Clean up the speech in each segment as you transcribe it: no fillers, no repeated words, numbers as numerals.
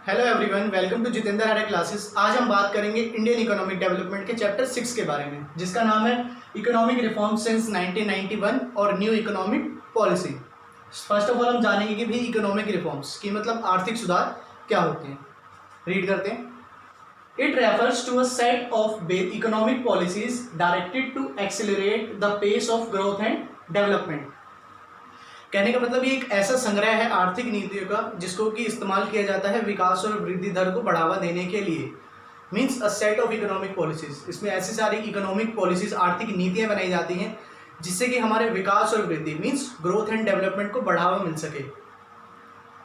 Hello everyone, welcome to Jitendra Arya classes. आज हम बात करेंगे इंडियन इकोनॉमिक डेवलपमेंट के चैप्टर 6 के बारे में, जिसका नाम है इकोनॉमिक रिफॉर्म सिंस 1991 और new economic policy. First of all हम जानेंगे कि भाई इकोनॉमिक रिफॉर्म्स की मतलब आर्थिक सुधार क्या होते हैं। रीड करते हैं। It refers to a set of economic policies directed to accelerate the pace of growth and development. कहने का मतलब ये एक ऐसा संग्रह है आर्थिक नीतियों का जिसको कि इस्तेमाल किया जाता है विकास और वृद्धि दर को बढ़ावा देने के लिए। Means a set of economic policies. इसमें ऐसी सारी इकोनॉमिक पॉलिसीज आर्थिक नीतियां बनाई जाती हैं जिससे कि हमारे विकास और वृद्धि मींस ग्रोथ एंड डेवलपमेंट को बढ़ावा मिल सके।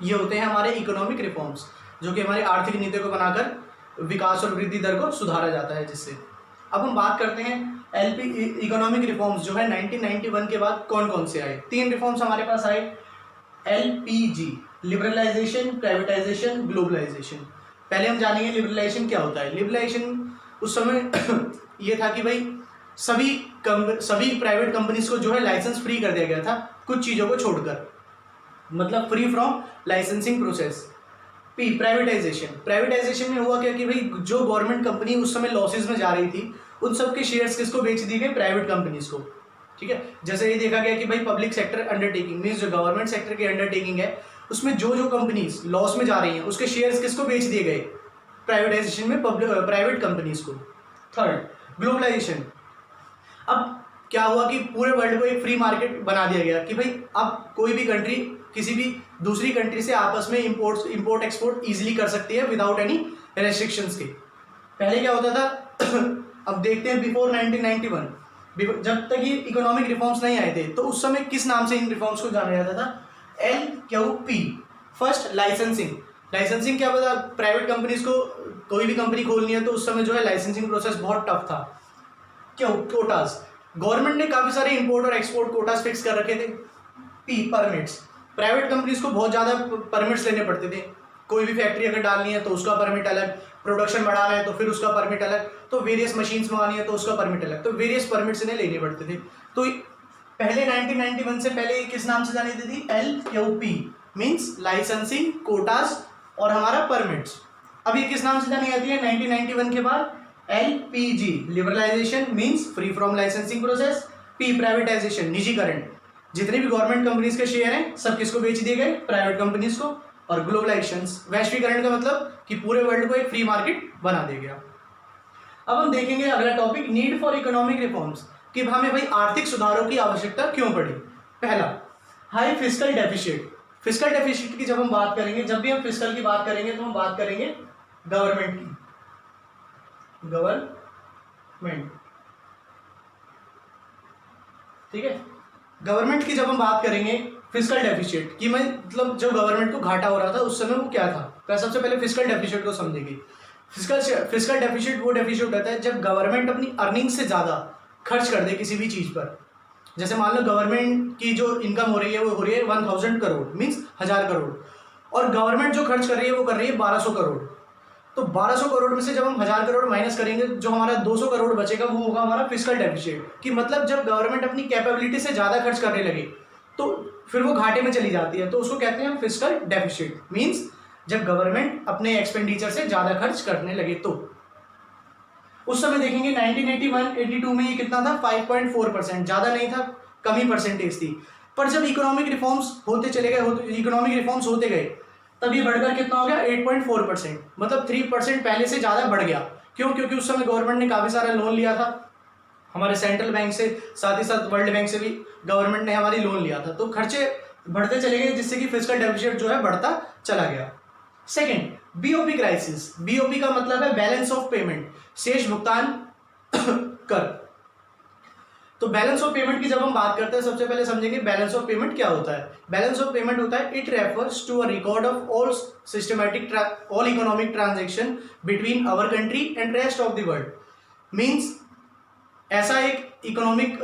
ये होते हैं हमारे इकोनॉमिक रिफॉर्म्स, जो कि हमारी आर्थिक नीतियों को बनाकर विकास और वृद्धि दर को सुधारा जाता है जिससे। अब हम बात करते हैं एलपी इकोनॉमिक रिफॉर्म्स जो है 1991 के बाद कौन कौन से आए। 3 रिफॉर्म्स हमारे पास आए। LPG, liberalisation, privatisation, globalisation. पहले हम जानेंगे लिबरलाइजेशन क्या होता है। लिबरलाइजेशन उस समय ये था कि भाई सभी प्राइवेट कंपनीज को जो है लाइसेंस फ्री कर दिया गया था कुछ चीज़ों को छोड़कर, मतलब free from licensing process. P, privatisation. Privatisation में हुआ क्या कि भाई जो गवर्नमेंट कंपनी उस समय लॉसेज में जा रही थी उन सब के शेयर्स किसको बेच दिए गए, प्राइवेट कंपनीज को। ठीक है, जैसे ये देखा गया कि भाई पब्लिक सेक्टर अंडरटेकिंग मींस जो गवर्नमेंट सेक्टर की अंडरटेकिंग है उसमें जो जो कंपनीज लॉस में जा रही हैं उसके शेयर्स किसको बेच दिए गए, प्राइवेटाइजेशन में प्राइवेट कंपनीज को। Third, globalisation. अब क्या हुआ कि पूरे वर्ल्ड को एक फ्री मार्केट बना दिया गया कि भाई अब कोई भी कंट्री किसी भी दूसरी कंट्री से आपस में इंपोर्ट एक्सपोर्ट इजीली कर सकती है विदाउट एनी रेस्ट्रिक्शंस के। पहले क्या होता था अब देखते हैं बिफोर 1991 जब तक ये इकोनॉमिक रिफॉर्म्स नहीं आए थे तो उस समय किस नाम से इन रिफॉर्म्स को जाना जाता था, LQP। First, licensing. लाइसेंसिंग क्या पता, प्राइवेट कंपनीज को कोई भी कंपनी खोलनी है तो उस समय जो है लाइसेंसिंग प्रोसेस बहुत टफ था। क्यों, कोटाज। गवर्नमेंट ने काफी सारे इंपोर्ट और एक्सपोर्ट कोटाज फिक्स कर रखे थे। P, permits. प्राइवेट कंपनीज को बहुत ज़्यादा परमिट्स लेने पड़ते थे। कोई भी फैक्ट्री अगर डालनी है तो उसका परमिट अलग, प्रोडक्शन बढ़ाना है तो फिर उसका परमिट अलग, तो वेरियस मशीन्स मंगानी है तो उसका परमिट अलग, तो वेरियस परमिट्स इन्हें लेने पड़ते थे। तो पहले 1991 से पहले किस नाम से जानी जाती थी, LQP मीन्स लाइसेंसिंग, कोटाज और हमारा परमिट्स। अब ये किस नाम से जानी जाती है 1991 के बाद, LPG, liberalisation means free from licensing process. P, privatisation, निजीकरण। जितने भी गवर्नमेंट कंपनीज के शेयर हैं सब किसको बेच दिए गए, प्राइवेट कंपनीज को। और ग्लोबलाइजेशन, वैश्वीकरण का मतलब कि पूरे वर्ल्ड को एक फ्री मार्केट बना दिया गया। अब हम देखेंगे अगला topic, need for economic reforms, कि हमें भाई आर्थिक सुधारों की आवश्यकता क्यों पड़ी। पहला, high fiscal deficit. Fiscal deficit की जब हम बात करेंगे, जब भी हम फिस्कल की बात करेंगे तो हम बात करेंगे गवर्नमेंट की, गवर्नमेंट। ठीक है, गवर्नमेंट की जब हम बात करेंगे फिस्कल डेफिसिट की मतलब जो गवर्नमेंट को घाटा हो रहा था उस समय वो क्या था, तो सबसे पहले फिस्कल डेफिसिट को समझेंगे। फिस्कल डेफिसिट वो डेफिसिट होता है जब गवर्नमेंट अपनी अर्निंग से ज़्यादा खर्च कर दे किसी भी चीज़ पर। जैसे मान लो गवर्नमेंट की जो इनकम हो रही है वो हो रही है 1000 करोड़ मीन्स 1000 करोड़, और गवर्नमेंट जो खर्च कर रही है वो कर रही है 1200 करोड़। तो 1200 करोड़ में से जब हम 1000 करोड़ माइनस करेंगे जो हमारा 200 करोड़ बचेगा वो होगा हमारा फिस्कल डेफिसिट। कि मतलब जब गवर्नमेंट अपनी कैपेबिलिटी से ज़्यादा खर्च करने लगे तो फिर वो घाटे में चली जाती है, तो उसको कहते हैं फिस्कल डेफिसिट। मींस जब गवर्नमेंट अपने एक्सपेंडिचर से ज़्यादा खर्च करने लगे। तो उस समय देखेंगे 1981-82 में ये कितना था, 5.4%। ज़्यादा नहीं था, कम ही परसेंटेज थी। पर जब इकोनॉमिक रिफॉर्म्स होते चले गए, इकोनॉमिक रिफॉर्म्स होते गए तब ये बढ़कर कितना हो गया, 8.4%। मतलब 3% पहले से ज़्यादा बढ़ गया। क्यों, क्योंकि उस समय गवर्नमेंट ने काफ़ी सारा लोन लिया था हमारे सेंट्रल बैंक से, साथ ही साथ वर्ल्ड बैंक से भी गवर्नमेंट ने हमारी लोन लिया था, तो खर्चे बढ़ते चले गए जिससे कि फिस्कल डेफिसिट जो है बढ़ता चला गया। Second, BOP crisis. बीओपी का मतलब है बैलेंस ऑफ पेमेंट, शेष भुगतान कर। तो बैलेंस ऑफ पेमेंट की जब हम बात करते हैं सबसे पहले समझेंगे बैलेंस ऑफ पेमेंट क्या होता है। बैलेंस ऑफ पेमेंट होता है, it refers to a record of all all economic transaction between our country and rest of the world. Means ऐसा एक इकोनॉमिक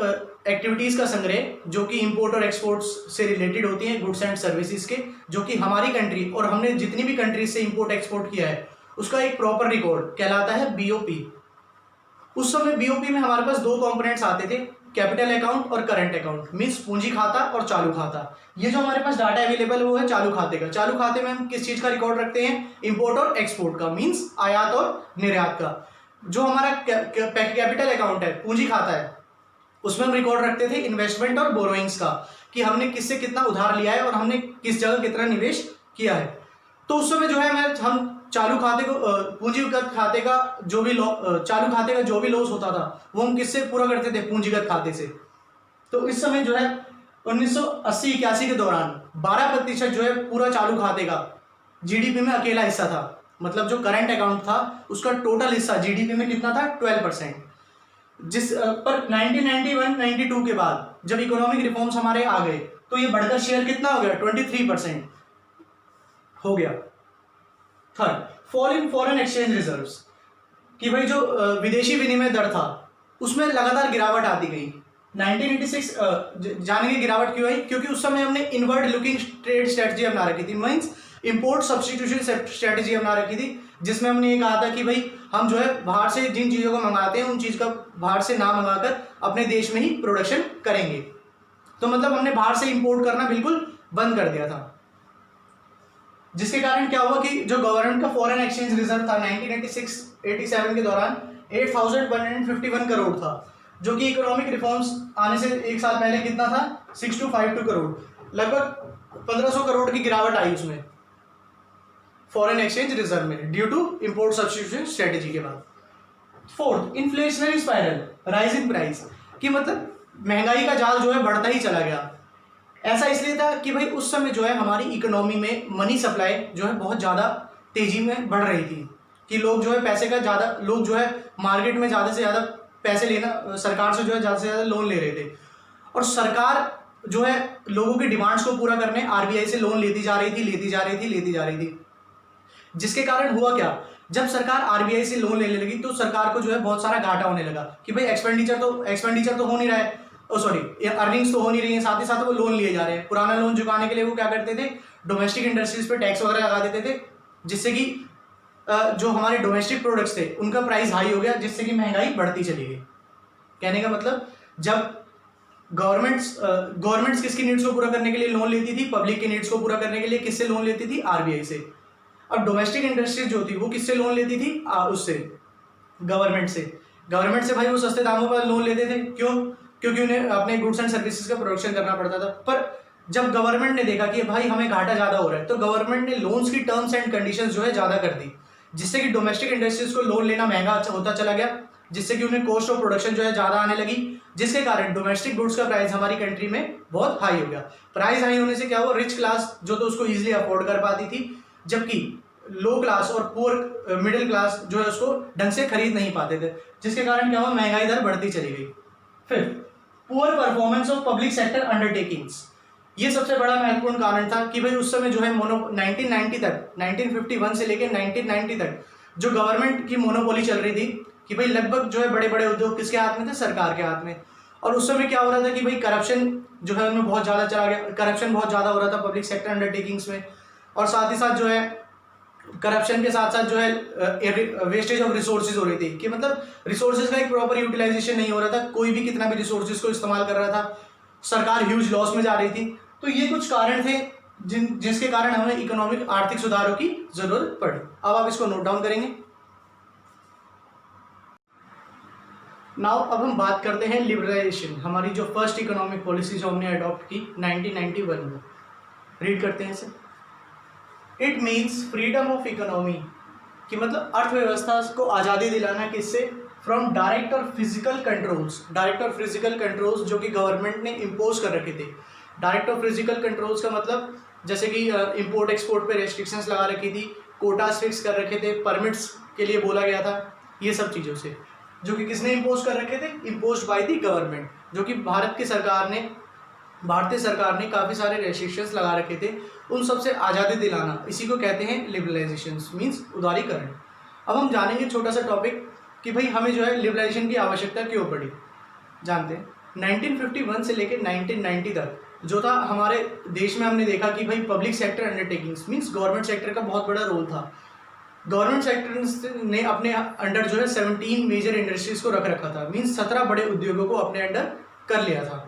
एक्टिविटीज़ का संग्रह जो कि इंपोर्ट और एक्सपोर्ट्स से रिलेटेड होती हैं, गुड्स एंड सर्विसेज के, जो कि हमारी कंट्री और हमने जितनी भी कंट्रीज से इंपोर्ट एक्सपोर्ट किया है उसका एक प्रॉपर रिकॉर्ड कहलाता है बीओपी। उस समय बीओपी में हमारे पास 2 कंपोनेंट्स आते थे। कैपिटल अकाउंट और करंट अकाउंट, मीन्स पूंजी खाता और चालू खाता। ये जो हमारे पास डाटा अवेलेबल वो है चालू खाते का। चालू खाते में हम किस चीज का रिकॉर्ड रखते हैं? इंपोर्ट और एक्सपोर्ट का, मीन्स आयात और निर्यात का। जो हमारा कैपिटल अकाउंट है, पूंजी खाता है, उसमें हम रिकॉर्ड रखते थे इन्वेस्टमेंट और बोरोइंग्स का, कि हमने किससे कितना उधार लिया है और हमने किस जगह कितना निवेश किया है। तो उस समय जो है हम चालू खाते को पूंजीगत खाते का जो भी चालू खाते का जो भी लॉस होता था वो हम किससे पूरा करते थे? पूंजीगत खाते से। तो इस समय जो है 1980-81 के दौरान 12% जो है पूरा चालू खाते का जीडीपी में अकेला हिस्सा था। मतलब जो करंट अकाउंट था उसका टोटल हिस्सा जीडीपी में कितना था? 12%। जिस पर 1991-92 के बाद जब इकोनॉमिक रिफॉर्म्स हमारे आ गए तो ये बढ़कर शेयर कितना हो गया? 23% हो गया। थर्ड, फॉरेन एक्सचेंज रिजर्व्स, कि भाई जो विदेशी विनिमय दर था उसमें लगातार गिरावट आती गई। 1986 जानेंगे गिरावट क्यों आई? क्योंकि उस समय हमने इनवर्ड लुकिंग ट्रेड स्ट्रेटजी अपना रखी थी, मीन्स इंपोर्ट सब्सटीट्यूशन स्ट्रेटजी अपना रखी थी, जिसमें हमने ये कहा था कि भाई हम जो है बाहर से जिन चीज़ों को मंगाते हैं उन चीज़ का बाहर से ना मंगाकर अपने देश में ही प्रोडक्शन करेंगे। तो मतलब हमने बाहर से इंपोर्ट करना बिल्कुल बंद कर दिया था, जिसके कारण क्या हुआ कि जो गवर्नमेंट का फॉरेन एक्सचेंज रिजर्व था 1986-87 के दौरान 8,151 करोड़ था, जो कि इकोनॉमिक रिफॉर्म्स आने से एक साल पहले कितना था? 6,252 करोड़, लगभग 1,500 करोड़ की गिरावट आई उसमें फॉरेन एक्सचेंज रिजर्व में, due to import substitution strategy के बाद। Fourth, inflationary spiral, rising price, कि मतलब महंगाई का जाल जो है बढ़ता ही चला गया। ऐसा इसलिए था कि भाई उस समय जो है हमारी इकोनॉमी में मनी सप्लाई जो है बहुत ज़्यादा तेजी में बढ़ रही थी, कि लोग जो है पैसे का ज़्यादा, लोग जो है मार्केट में ज़्यादा से ज़्यादा पैसे लेना, सरकार से जो है ज़्यादा से ज़्यादा लोन ले रहे थे, और सरकार जो है लोगों की डिमांड्स को पूरा करने आरबीआई से लोन लेती जा रही थी। जिसके कारण हुआ क्या? जब सरकार आरबीआई से लोन लेने लगी तो सरकार को जो है बहुत सारा घाटा होने लगा, कि भाई एक्सपेंडिचर तो हो नहीं रहा है, अर्निंग्स तो हो नहीं रही है, साथ ही साथ वो लोन लिए जा रहे हैं। पुराना लोन चुकाने के लिए वो क्या करते थे? डोमेस्टिक इंडस्ट्रीज पे टैक्स वगैरह लगा देते थे, जिससे कि जो हमारे डोमेस्टिक प्रोडक्ट्स थे उनका प्राइस हाई हो गया, जिससे कि महंगाई बढ़ती चली गई। कहने का मतलब जब गवर्नमेंट्स किसकी नीड्स को पूरा करने के लिए लोन लेती थी? पब्लिक की नीड्स को पूरा करने के लिए किससे लोन लेती थी? आरबीआई से। अब डोमेस्टिक इंडस्ट्रीज जो थी वो किससे लोन लेती थी? उससे, गवर्नमेंट से भाई वो सस्ते दामों पर लोन लेते थे। क्यों? क्योंकि उन्हें अपने गुड्स एंड सर्विसेज का प्रोडक्शन करना पड़ता था। पर जब गवर्नमेंट ने देखा कि भाई हमें घाटा ज़्यादा हो रहा है, तो गवर्नमेंट ने लोन्स की टर्म्स एंड कंडीशंस जो है ज़्यादा कर दी, जिससे कि डोमेस्टिक इंडस्ट्रीज को लोन लेना महंगा होता चला गया, जिससे कि उन्हें कॉस्ट ऑफ प्रोडक्शन जो है ज़्यादा आने लगी, जिसके कारण डोमेस्टिक गुड्स का प्राइस हमारी कंट्री में बहुत हाई हो गया। प्राइस हाई होने से क्या हुआ? रिच क्लास जो तो उसको ईजिली अफोर्ड कर पाती थी, जबकि लो क्लास और पुअर मिडिल क्लास जो है उसको ढंग से खरीद नहीं पाते थे, जिसके कारण क्या हुआ? महंगाई दर बढ़ती चली गई। फिर poor performance of public sector undertakings, ये सबसे बड़ा महत्वपूर्ण कारण था कि भाई उस समय जो है 1990 तक, 1951 से लेकर 1990 तक जो गवर्नमेंट की मोनोपोली चल रही थी, कि भाई लगभग जो है बड़े बड़े उद्योग किसके हाथ में थे? सरकार के हाथ में। और उस समय क्या हो रहा था कि भाई करप्शन जो है उनमें बहुत ज़्यादा चला गया, करप्शन बहुत ज़्यादा हो रहा था पब्लिक सेक्टर अंडरटेकिंग्स में, और साथ ही साथ जो है करप्शन के साथ साथ जो है वेस्टेज ऑफ रिसोर्सेज हो रही थी, कि मतलब रिसोर्सेज का एक प्रॉपर यूटिलाइजेशन नहीं हो रहा था, कोई भी कितना भी रिसोर्सेज को इस्तेमाल कर रहा था, सरकार ह्यूज लॉस में जा रही थी। तो ये कुछ कारण थे जिसके कारण हमें इकोनॉमिक आर्थिक सुधारों की जरूरत पड़ी। अब आप इसको नोट डाउन करेंगे। नाउ अब हम बात करते हैं लिबरलाइजेशन, हमारी जो फर्स्ट इकोनॉमिक पॉलिसी जो हमने अडॉप्ट की 1991 में। रीड करते हैं इसे। It means freedom of economy, कि मतलब अर्थव्यवस्था को आज़ादी दिलाना किससे? फ्रॉम डायरेक्ट और फिजिकल कंट्रोल्स जो कि गवर्नमेंट ने इम्पोज कर रखे थे। डायरेक्ट और फिजिकल कंट्रोल्स का मतलब जैसे कि इंपोर्ट एक्सपोर्ट पे रेस्ट्रिक्शंस लगा रखी थी, कोटास फिक्स कर रखे थे, परमिट्स के लिए बोला गया था, ये सब चीज़ों से, जो कि किसने इम्पोज कर रखे थे? इम्पोज बाय द गवर्नमेंट, जो कि भारतीय सरकार ने काफ़ी सारे रेस्ट्रिक्शंस लगा रखे थे, उन सबसे आज़ादी दिलाना, इसी को कहते हैं लिबरलाइजेशन, मीन्स उदारीकरण। अब हम जानेंगे छोटा सा टॉपिक कि भाई हमें जो है लिबरलाइजेशन की आवश्यकता क्यों पड़ी। जानते हैं 1951 से लेकर 1990 तक जो था हमारे देश में, हमने देखा कि भाई public sector undertakings means government sector का बहुत बड़ा रोल था। गवर्नमेंट सेक्टर ने अपने अंडर जो है 17 मेजर इंडस्ट्रीज को रखा था, मीन्स 17 बड़े उद्योगों को अपने अंडर कर लिया था।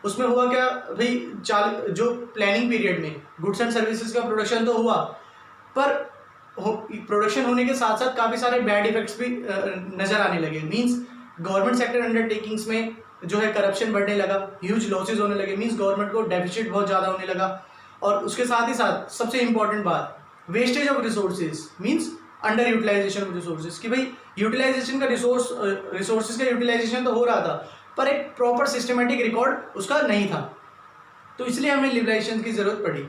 उसमें हुआ क्या भाई, जो प्लानिंग पीरियड में गुड्स एंड सर्विसेज का प्रोडक्शन तो हुआ, पर प्रोडक्शन होने के साथ साथ काफ़ी सारे बैड इफेक्ट्स भी नज़र आने लगे। मींस गवर्नमेंट सेक्टर अंडरटेकिंग्स में जो है करप्शन बढ़ने लगा, ह्यूज लॉसेज होने लगे, मींस गवर्नमेंट को डेफिसिट बहुत ज़्यादा होने लगा। और उसके साथ ही साथ सबसे इंपॉर्टेंट बात, wastage of resources, means under utilisation of resources, कि भाई यूटिलाइजेशन का रिसोर्सेज का यूटिलाइजेशन तो हो रहा था, पर एक प्रॉपर सिस्टमेटिक रिकॉर्ड उसका नहीं था। तो इसलिए हमें लिबरलाइजेशन की जरूरत पड़ी।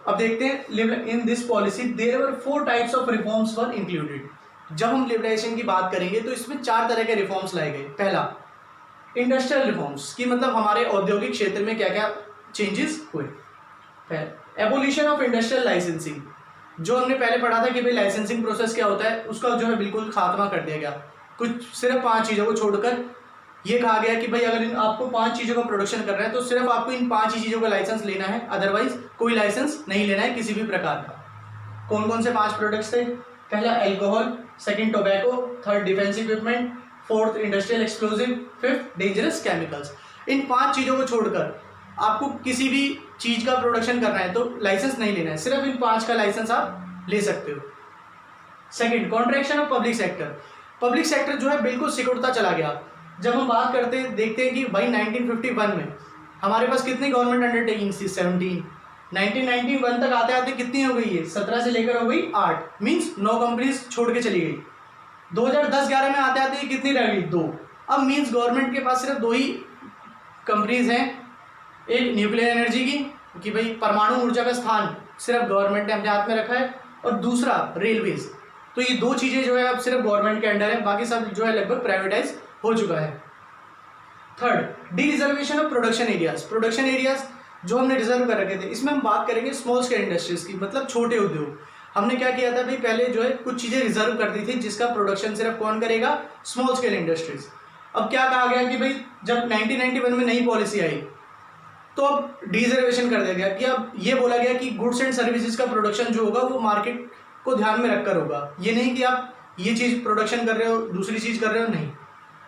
अब देखते हैं, in this policy there were 4 types of reforms were included. जब हम लिबरलाइजेशन की बात करेंगे तो इसमें 4 तरह के रिफॉर्म्स लाए गए। पहला, इंडस्ट्रियल रिफॉर्म्स, की मतलब हमारे औद्योगिक क्षेत्र में क्या क्या चेंजेस हुए। एबोलिशन ऑफ इंडस्ट्रियल लाइसेंसिंग, जो हमने पहले पढ़ा था कि भाई लाइसेंसिंग प्रोसेस क्या होता है, उसका जो है बिल्कुल खात्मा कर दिया गया। कुछ सिर्फ 5 चीज़ों को छोड़कर ये कहा गया कि भाई अगर आपको 5 चीज़ों का प्रोडक्शन करना है तो सिर्फ आपको इन 5 ही चीज़ों का लाइसेंस लेना है, अदरवाइज कोई लाइसेंस नहीं लेना है किसी भी प्रकार का। कौन कौन से 5 प्रोडक्ट्स थे? पहला alcohol, second tobacco, third defence equipment, fourth industrial explosive, fifth dangerous chemicals. इन 5 चीज़ों को छोड़कर आपको किसी भी चीज़ का प्रोडक्शन करना है तो लाइसेंस नहीं लेना है, सिर्फ इन 5 का लाइसेंस आप ले सकते हो। Second, contraction of public sector. Public sector जो है बिल्कुल सिकुड़ता चला गया। जब हम बात करते हैं देखते हैं कि भाई 1951 में हमारे पास कितनी गवर्नमेंट अंडरटेकिंग्स थी? 17। 1991 तक आते आते कितनी हो गई है? 17 से लेकर हो गई 8, मीन्स 9 कंपनीज छोड़ के चली गई। 2010-11 में आते आते कितनी रह गई? 2। अब मीन्स गवर्नमेंट के पास सिर्फ 2 ही कंपनीज हैं, एक न्यूक्लियर एनर्जी की कि भाई परमाणु ऊर्जा का स्थान सिर्फ गवर्नमेंट ने अपने हाथ में रखा है, और दूसरा रेलवेज। तो ये 2 चीज़ें जो है अब सिर्फ गवर्नमेंट के अंडर है, बाकी सब जो है लगभग प्राइवेटाइज हो चुका है। Third, D reservation of production areas. Production areas जो हमने रिजर्व कर रखे थे, इसमें हम बात करेंगे स्मॉल स्केल इंडस्ट्रीज की, मतलब छोटे उद्योग। हमने क्या किया था भाई, पहले जो है कुछ चीज़ें रिजर्व कर दी थी जिसका प्रोडक्शन सिर्फ कौन करेगा? Small scale industries. अब क्या कहा गया कि भाई जब 1991 में नई पॉलिसी आई तो अब डिजर्वेशन कर दिया गया कि अब ये बोला गया कि गुड्स एंड सर्विसेज का प्रोडक्शन जो होगा वो मार्केट को ध्यान में रखकर होगा। ये नहीं कि आप ये चीज़ प्रोडक्शन कर रहे हो दूसरी चीज़ कर रहे हो, नहीं।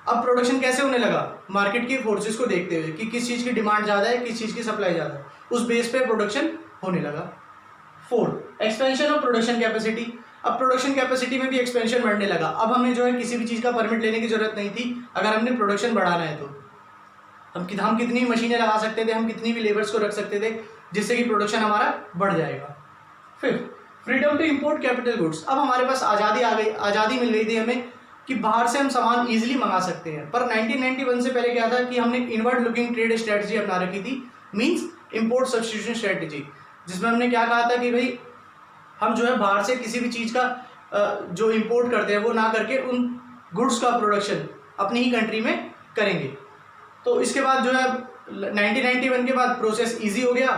अब प्रोडक्शन कैसे होने लगा? मार्केट की फोर्सेस को देखते हुए कि किस चीज़ की डिमांड ज़्यादा है, किस चीज़ की सप्लाई ज़्यादा है, उस बेस पे प्रोडक्शन होने लगा। Fourth, expansion of production capacity. अब प्रोडक्शन कैपेसिटी में भी एक्सपेंशन बढ़ने लगा। अब हमें जो है किसी भी चीज़ का परमिट लेने की जरूरत नहीं थी अगर हमने प्रोडक्शन बढ़ाना है तो। हम कितनी भी मशीनें लगा सकते थे, हम कितनी भी लेबर्स को रख सकते थे जिससे कि प्रोडक्शन हमारा बढ़ जाएगा। Fifth, freedom to import capital goods. अब हमारे पास आज़ादी आ गई, आज़ादी मिल गई थी हमें कि बाहर से हम सामान इजीली मंगा सकते हैं। पर 1991 से पहले क्या था कि हमने इनवर्ड लुकिंग ट्रेड स्ट्रेटजी अपना रखी थी, मींस इंपोर्ट सब्स्टिट्यूशन स्ट्रेटजी, जिसमें हमने क्या कहा था कि भाई हम जो है बाहर से किसी भी चीज़ का जो इंपोर्ट करते हैं वो ना करके उन गुड्स का प्रोडक्शन अपनी ही कंट्री में करेंगे। तो इसके बाद जो है 1991 के बाद प्रोसेस ईजी हो गया।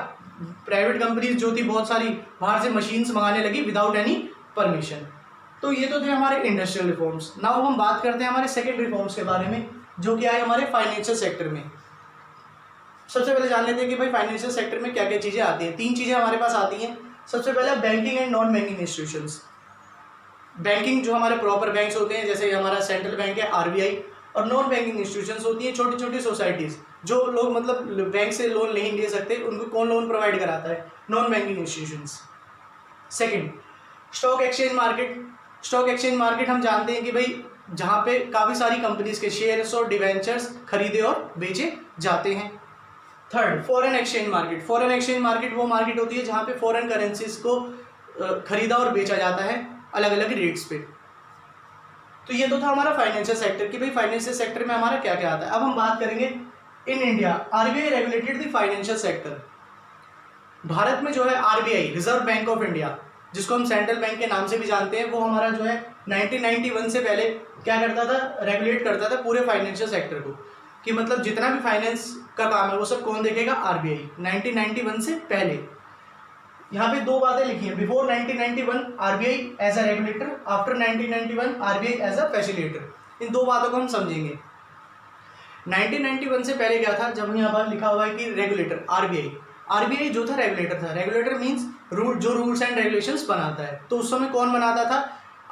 प्राइवेट कंपनीज जो थी बहुत सारी बाहर से मशीन्स मंगाने लगी विदाउट एनी परमिशन। तो ये तो थे हमारे इंडस्ट्रियल रिफॉर्म्स। नाउ हम बात करते हैं हमारे सेकंड रिफॉर्म्स के बारे में, जो कि आए हमारे फाइनेंशियल सेक्टर में। सबसे पहले जान लेते हैं कि भाई फाइनेंशियल सेक्टर में क्या क्या चीज़ें आती हैं। 3 चीज़ें हमारे पास आती हैं। सबसे पहले banking and non banking institutions. Banking जो हमारे प्रॉपर बैंक्स होते हैं, जैसे हमारा सेंट्रल बैंक है RBI, और नॉन बैंकिंग इंस्टीट्यूशंस होती हैं छोटी छोटी सोसाइटीज़, जो लोग मतलब बैंक से लोन नहीं ले सकते, उनको कौन लोन प्रोवाइड कराता है? Non banking institutions. Second, stock exchange market. Stock exchange market हम जानते हैं कि भाई जहाँ पे काफ़ी सारी कंपनीज के शेयर्स और डिवेंचर्स खरीदे और बेचे जाते हैं। Third, foreign exchange market. Foreign exchange market वो मार्केट होती है जहाँ पे फॉरेन करेंसीज को खरीदा और बेचा जाता है अलग अलग रेट्स पे। तो ये तो था हमारा फाइनेंशियल सेक्टर कि भाई फाइनेंशियल सेक्टर में हमारा क्या क्या आता है। अब हम बात करेंगे in India RBI regulated the financial sector. Bharat में जो है RBI, reserve bank of India, जिसको हम सेंट्रल बैंक के नाम से भी जानते हैं, वो हमारा जो है 1991 से पहले क्या करता था? रेगुलेट करता था पूरे फाइनेंशियल सेक्टर को, कि मतलब जितना भी फाइनेंस का काम है वो सब कौन देखेगा? RBI। 1991 से पहले यहाँ पे 2 बातें लिखी हैं। Before 1991 RBI as a regulator, after 1991 RBI as a facilitator. इन 2 बातों को हम समझेंगे। 1991 से पहले क्या था? जब यहाँ पर लिखा हुआ है कि रेगुलेटर RBI जो था रेगुलेटर था। रेगुलेटर मीन्स जो रूल्स एंड रेगुलेशंस बनाता है। तो उस समय कौन बनाता था?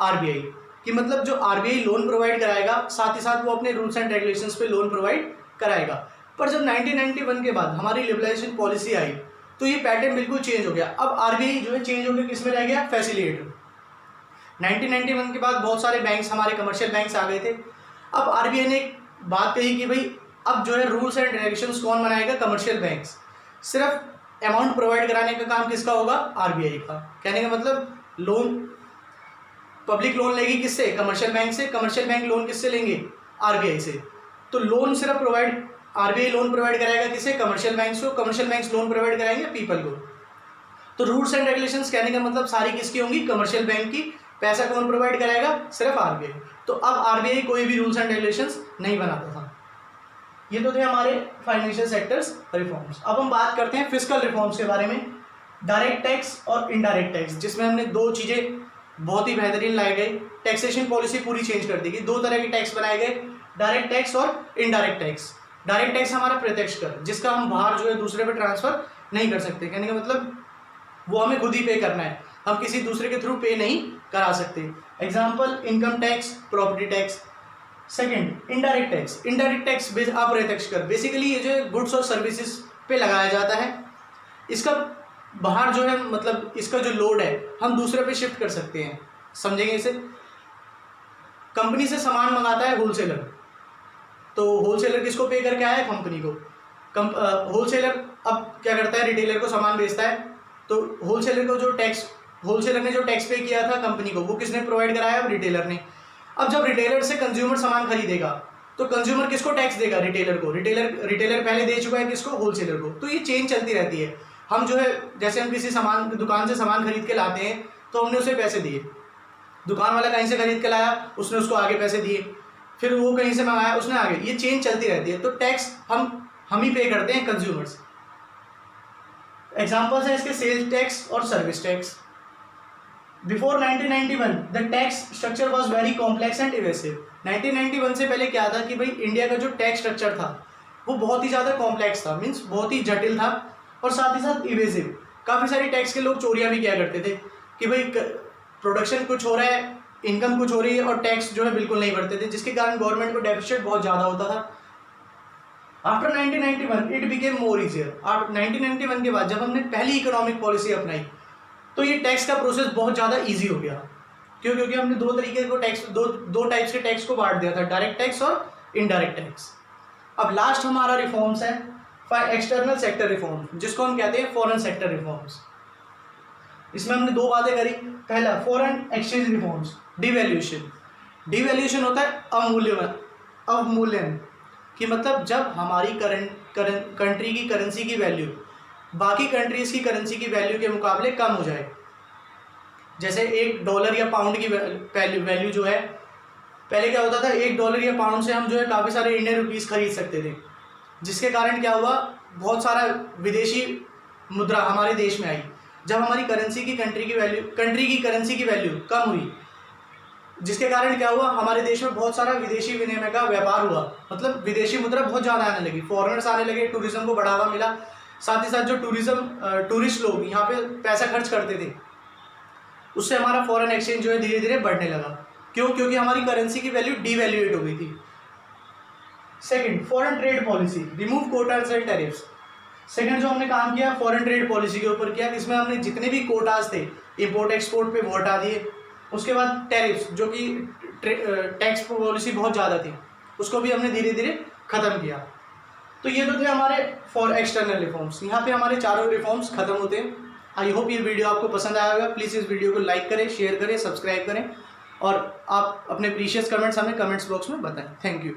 RBI। कि मतलब जो आरबीआई लोन प्रोवाइड कराएगा साथ ही साथ वो अपने रूल्स एंड रेगुलेशंस पे लोन प्रोवाइड कराएगा। पर जब 1991 के बाद हमारी लिबरलाइजेशन पॉलिसी आई तो ये पैटर्न बिल्कुल चेंज हो गया। अब आरबीआई जो है चेंज होकर किस में रह गया, फैसिलिटेटर। 1991 के बाद बहुत सारे बैंक्स हमारे कमर्शियल बैंक्स आ गए थे। अब आरबीआई ने एक बात कही कि भाई अब जो है रूल्स एंड रेगुलेशंस कौन बनाएगा, कमर्शियल बैंक्स। सिर्फ अमाउंट प्रोवाइड कराने का काम किसका होगा, आरबीआई का। कहने का मतलब लोन, पब्लिक लोन लेगी किससे, कमर्शियल बैंक से। कमर्शियल बैंक लोन किससे लेंगे, आरबीआई से। तो लोन सिर्फ प्रोवाइड आरबीआई लोन प्रोवाइड कराएगा किसे, कमर्शियल बैंक्स को। कमर्शियल बैंक्स लोन प्रोवाइड कराएंगे पीपल को। तो रूल्स एंड रेगुलेशंस कहने का मतलब सारी किसकी होंगी, कमर्शियल बैंक की। पैसा कौन प्रोवाइड कराएगा, सिर्फ आरबीआई। तो अब आरबीआई कोई भी रूल्स एंड रेगुलेशंस नहीं बनाता था। ये तो थे हमारे फाइनेंशियल सेक्टर्स रिफॉर्म्स। अब हम बात करते हैं फिस्कल रिफॉर्म्स के बारे में, डायरेक्ट टैक्स और इनडायरेक्ट टैक्स, जिसमें हमने दो चीज़ें बहुत ही बेहतरीन लाई गई। टैक्सेशन पॉलिसी पूरी चेंज कर दी गई। दो तरह के टैक्स बनाए गए, डायरेक्ट टैक्स और इनडायरेक्ट टैक्स। डायरेक्ट टैक्स हमारा प्रत्यक्ष कर, जिसका हम बाहर जो है दूसरे पे ट्रांसफर नहीं कर सकते। कहने का मतलब वो हमें खुद ही पे करना है, हम किसी दूसरे के थ्रू पे नहीं करा सकते। Example income tax, property tax. Second indirect tax. Indirect tax अप्रत्यक्ष कर, बेसिकली ये जो है गुड्स और सर्विसेज पे लगाया जाता है। इसका बाहर जो है मतलब इसका जो लोड है हम दूसरे पे शिफ्ट कर सकते हैं। समझेंगे इसे। कंपनी से सामान मंगाता है होलसेलर, तो होलसेलर किसको पे करके आया है, कंपनी को। होलसेलर अब क्या करता है, रिटेलर को सामान बेचता है, तो होलसेलर को जो टैक्स, होलसेलर ने जो टैक्स पे किया था कंपनी को, वो किसने प्रोवाइड कराया, अब रिटेलर ने। अब जब रिटेलर से कंज्यूमर सामान खरीदेगा तो कंज्यूमर किसको टैक्स देगा, रिटेलर को। रिटेलर पहले दे चुका है किसको, होलसेलर को। तो ये चेंज चलती रहती है। हम जो है जैसे हम किसी सामान दुकान से सामान खरीद के लाते हैं तो हमने उसे पैसे दिए, दुकान वाला कहीं से खरीद के लाया उसने उसको आगे पैसे दिए, फिर वो कहीं से मंगाया उसने आगे, ये चेंज चलती रहती है। तो टैक्स हम ही पे करते हैं, कंज्यूमर्स। एग्जाम्पल्स हैं इसके सेल्स टैक्स और service tax. Before 1991 the tax structure was very complex and evasive. 1991 से पहले क्या था कि भाई इंडिया का जो टैक्स स्ट्रक्चर था वो बहुत ही ज़्यादा कॉम्प्लेक्स था, मीन्स बहुत ही जटिल था, और साथ ही साथ इवेसिव। काफ़ी सारी टैक्स के लोग चोरियां भी किया करते थे कि भाई प्रोडक्शन कुछ हो रहा है, इनकम कुछ हो रही है और टैक्स जो है बिल्कुल नहीं भरते थे, जिसके कारण गवर्नमेंट को डेफिसिट बहुत ज़्यादा होता था। After 1991 it became more easier. 1991 के बाद जब हमने पहली इकोनॉमिक पॉलिसी अपनाई तो ये टैक्स का प्रोसेस बहुत ज़्यादा ईजी हो गया। क्यों? क्योंकि हमने दो तरीके को टैक्स, दो टाइप्स के टैक्स को बांट दिया था, डायरेक्ट टैक्स और इनडायरेक्ट टैक्स। अब लास्ट हमारा रिफॉर्म्स है एक्सटर्नल सेक्टर रिफॉर्म, जिसको हम कहते हैं फॉरेन सेक्टर रिफॉर्म्स। इसमें हमने दो बातें करी। पहला foreign exchange reforms, devaluation. Devaluation होता है अवमूल्यन, कि मतलब जब हमारी कंट्री की करेंसी की वैल्यू बाकी कंट्रीज़ की करेंसी की वैल्यू के मुकाबले कम हो जाए। जैसे $1 या पाउंड की वैल्यू जो है, पहले क्या होता था, $1 या पाउंड से हम जो है काफ़ी सारे इंडियन रुपीज़ खरीद सकते थे, जिसके कारण क्या हुआ, बहुत सारा विदेशी मुद्रा हमारे देश में आई। जब हमारी कंट्री की करेंसी की वैल्यू कम हुई, जिसके कारण क्या हुआ, हमारे देश में बहुत सारा विदेशी विनिमय का व्यापार हुआ, मतलब विदेशी मुद्रा बहुत ज़्यादा आने लगी, फॉरेनर्स आने लगे, टूरिज्म को बढ़ावा मिला। साथ ही साथ जो टूरिस्ट लोग यहाँ पे पैसा खर्च करते थे, उससे हमारा फॉरेन एक्सचेंज जो है धीरे धीरे बढ़ने लगा। क्यों? क्योंकि हमारी करेंसी की वैल्यू डिवैल्यूएट हो गई थी। Second foreign trade policy, remove quotas and tariffs. Second जो हमने काम किया फॉरेन ट्रेड पॉलिसी के ऊपर किया, इसमें हमने जितने भी कोटास थे इंपोर्ट एक्सपोर्ट पे वो हटा दिए। उसके बाद टैरिफ्स, जो कि टैक्स पॉलिसी बहुत ज़्यादा थी, उसको भी हमने धीरे धीरे ख़त्म किया। तो ये तो थे हमारे फॉर एक्सटर्नल रिफॉर्म्स। यहाँ पे हमारे चारों रिफॉर्म्स खत्म होते हैं। आई होप ये वीडियो आपको पसंद आया होगा। प्लीज़ इस वीडियो को लाइक करें, शेयर करें, सब्सक्राइब करें और आप अपने प्रीशियस कमेंट्स हमें कमेंट्स बॉक्स में बताएं। Thank you.